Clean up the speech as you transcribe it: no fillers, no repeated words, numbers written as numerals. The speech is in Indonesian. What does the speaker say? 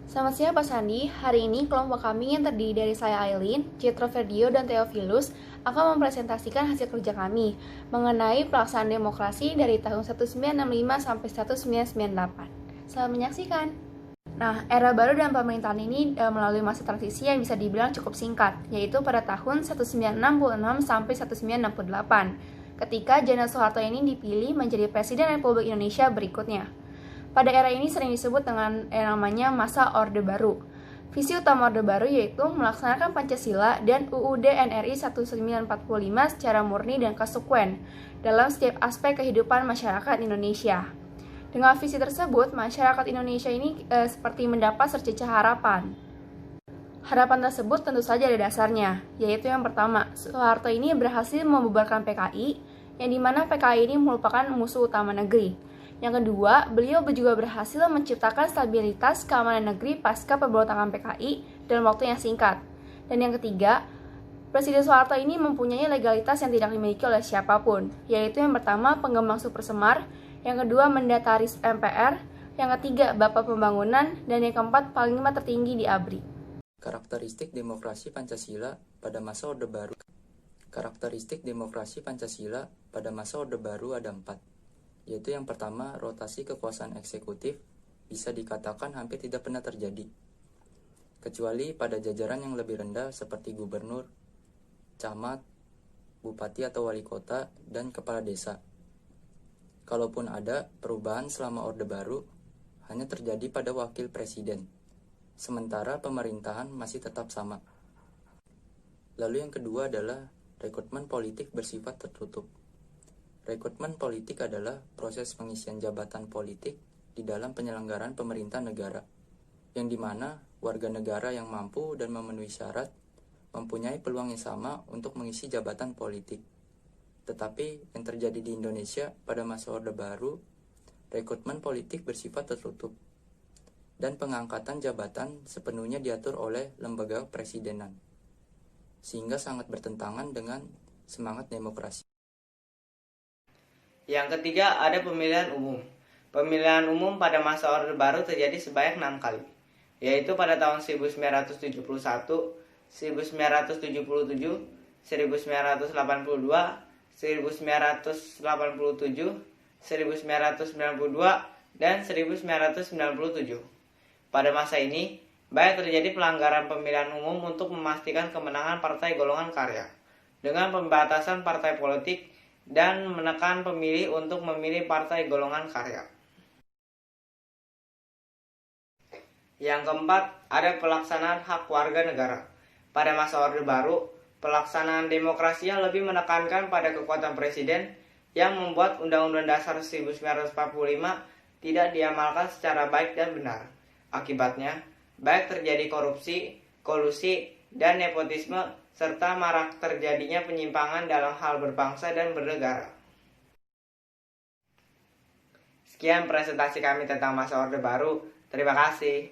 Selamat siang Pak Sandi, hari ini kelompok kami yang terdiri dari saya Aileen, Jetro Ferdio, dan Theophilus akan mempresentasikan hasil kerja kami mengenai pelaksanaan demokrasi dari tahun 1965 sampai 1998. Selamat menyaksikan. Nah, era baru dalam pemerintahan ini melalui masa transisi yang bisa dibilang cukup singkat, yaitu pada tahun 1966 sampai 1968, ketika Jenderal Soeharto ini dipilih menjadi Presiden Republik Indonesia berikutnya. Pada era ini sering disebut dengan namanya masa Orde Baru. Visi utama Orde Baru yaitu melaksanakan Pancasila dan UUD NRI 1945 secara murni dan konsekuen dalam setiap aspek kehidupan masyarakat Indonesia. Dengan visi tersebut, masyarakat Indonesia ini seperti mendapat secercah harapan. Harapan tersebut tentu saja ada dasarnya, yaitu yang pertama, Soeharto ini berhasil membubarkan PKI, yang dimana PKI ini merupakan musuh utama negeri. Yang kedua, beliau juga berhasil menciptakan stabilitas keamanan negeri pasca pemberontakan PKI dalam waktu yang singkat. Dan yang ketiga, Presiden Soeharto ini mempunyai legalitas yang tidak dimiliki oleh siapapun, yaitu yang pertama pengembang supersemar, yang kedua mendataris MPR, yang ketiga Bapak Pembangunan, dan yang keempat Panglima tertinggi di ABRI. Karakteristik demokrasi Pancasila pada masa Orde Baru. Karakteristik demokrasi Pancasila pada masa Orde Baru ada 4, yaitu yang pertama, rotasi kekuasaan eksekutif bisa dikatakan hampir tidak pernah terjadi, kecuali pada jajaran yang lebih rendah seperti gubernur, camat, bupati atau wali kota, dan kepala desa. Kalaupun ada perubahan selama Orde Baru, hanya terjadi pada wakil presiden, sementara pemerintahan masih tetap sama. Lalu yang kedua adalah rekrutmen politik bersifat tertutup. Rekrutmen politik adalah proses pengisian jabatan politik di dalam penyelenggaraan pemerintahan negara, yang dimana warga negara yang mampu dan memenuhi syarat mempunyai peluang yang sama untuk mengisi jabatan politik. Tetapi yang terjadi di Indonesia pada masa Orde Baru, rekrutmen politik bersifat tertutup, dan pengangkatan jabatan sepenuhnya diatur oleh lembaga presidenan, sehingga sangat bertentangan dengan semangat demokrasi. Yang ketiga, ada pemilihan umum. Pemilihan umum pada masa Orde Baru terjadi sebanyak 6 kali, yaitu pada tahun 1971, 1977, 1982, 1987, 1992, dan 1997. Pada masa ini, banyak terjadi pelanggaran pemilihan umum untuk memastikan kemenangan partai golongan karya, dengan pembatasan partai politik dan menekan pemilih untuk memilih partai golongan karya. Yang keempat, ada pelaksanaan hak warga negara. Pada masa Orde Baru, pelaksanaan demokrasi yang lebih menekankan pada kekuatan presiden yang membuat Undang-Undang Dasar 1945 tidak diamalkan secara baik dan benar. Akibatnya, baik terjadi korupsi, kolusi, dan nepotisme, serta marak terjadinya penyimpangan dalam hal berbangsa dan bernegara. Sekian presentasi kami tentang masa Orde Baru. Terima kasih.